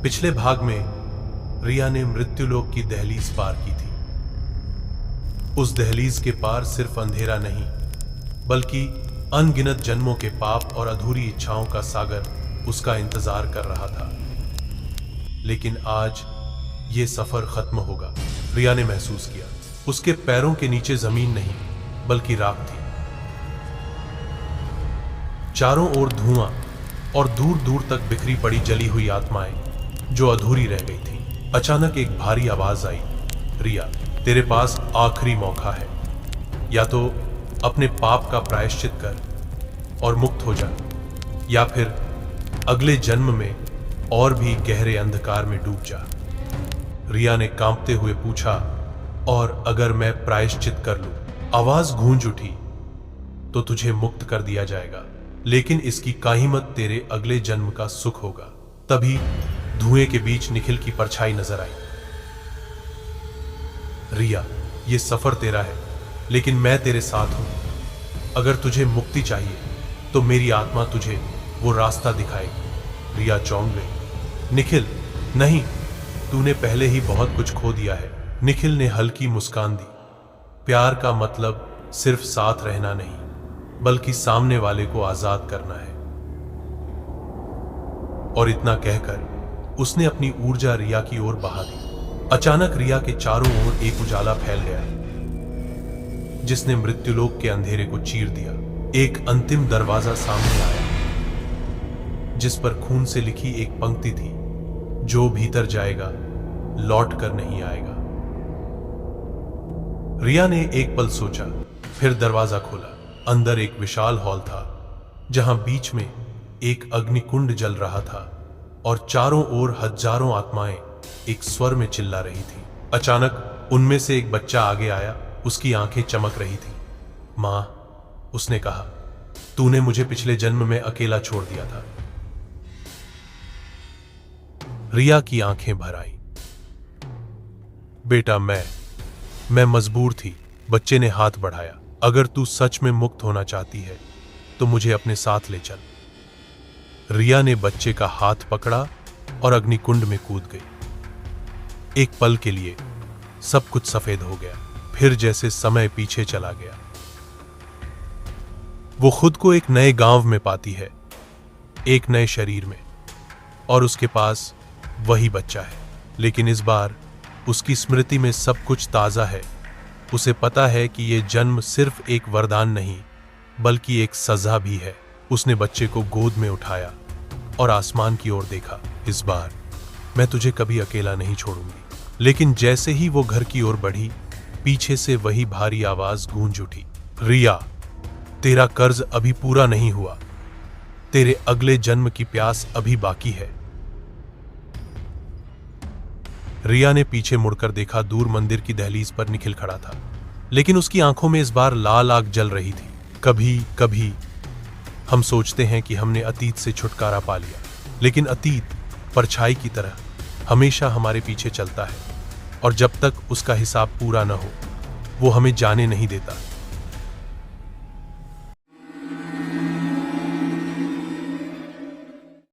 पिछले भाग में रिया ने मृत्युलोक की दहलीज पार की थी। उस दहलीज के पार सिर्फ अंधेरा नहीं, बल्कि अनगिनत जन्मों के पाप और अधूरी इच्छाओं का सागर उसका इंतजार कर रहा था। लेकिन आज ये सफर खत्म होगा, रिया ने महसूस किया। उसके पैरों के नीचे जमीन नहीं, बल्कि राख थी। चारों ओर धुआं और दूर दूर तक बिखरी पड़ी जली हुई आत्माएं जो अधूरी रह गई थी। अचानक एक भारी आवाज आई, रिया, तेरे पास आखिरी मौका है। या तो अपने पाप का प्रायश्चित कर और मुक्त हो जा, या फिर अगले जन्म में और भी गहरे अंधकार में डूब जा। रिया ने कांपते हुए पूछा, और अगर मैं प्रायश्चित कर लूं? आवाज गूंज उठी, तो तुझे मुक्त कर दिया जाएगा, लेकिन इसकी काहीमत तेरे अगले जन्म का सुख होगा। तभी धुएं के बीच निखिल की परछाई नजर आई। रिया, ये सफर तेरा है, लेकिन मैं तेरे साथ हूं। अगर तुझे मुक्ति चाहिए तो मेरी आत्मा तुझे वो रास्ता दिखाएगी। रिया चौंक गई। निखिल, नहीं, तूने पहले ही बहुत कुछ खो दिया है। निखिल ने हल्की मुस्कान दी। प्यार का मतलब सिर्फ साथ रहना नहीं, बल्कि सामने वाले को आजाद करना है। और इतना कहकर उसने अपनी ऊर्जा रिया की ओर बहा दी। अचानक रिया के चारों ओर एक उजाला फैल गया, जिसने मृत्युलोक के अंधेरे को चीर दिया। एक अंतिम दरवाजा सामने आया, जिस पर खून से लिखी एक पंक्ति थी, जो भीतर जाएगा लौट कर नहीं आएगा। रिया ने एक पल सोचा, फिर दरवाजा खोला। अंदर एक विशाल हॉल था, जहां बीच में एक अग्निकुंड जल रहा था और चारों ओर हजारों आत्माएं एक स्वर में चिल्ला रही थी। अचानक उनमें से एक बच्चा आगे आया। उसकी आंखें चमक रही थी। मां, उसने कहा, तूने मुझे पिछले जन्म में अकेला छोड़ दिया था। रिया की आंखें भर आई। बेटा, मैं मजबूर थी। बच्चे ने हाथ बढ़ाया। अगर तू सच में मुक्त होना चाहती है तो मुझे अपने साथ ले चल। रिया ने बच्चे का हाथ पकड़ा और अग्निकुंड में कूद गई। एक पल के लिए सब कुछ सफेद हो गया, फिर जैसे समय पीछे चला गया। वो खुद को एक नए गांव में पाती है, एक नए शरीर में, और उसके पास वही बच्चा है। लेकिन इस बार उसकी स्मृति में सब कुछ ताजा है। उसे पता है कि यह जन्म सिर्फ एक वरदान नहीं, बल्कि एक सजा भी है। उसने बच्चे को गोद में उठाया और आसमान की ओर देखा। इस बार मैं तुझे कभी अकेला नहीं छोड़ूंगी। लेकिन जैसे ही वो घर की ओर बढ़ी, पीछे से वही भारी आवाज गूंज उठी, रिया, तेरा कर्ज अभी पूरा नहीं हुआ। तेरे अगले जन्म की प्यास अभी बाकी है। रिया ने पीछे मुड़कर देखा। दूर मंदिर की दहलीज पर निखिल खड़ा था, लेकिन उसकी आंखों में इस बार लाल आग जल रही थी। कभी कभी हम सोचते हैं कि हमने अतीत से छुटकारा पा लिया, लेकिन अतीत परछाई की तरह हमेशा हमारे पीछे चलता है, और जब तक उसका हिसाब पूरा न हो, वो हमें जाने नहीं देता।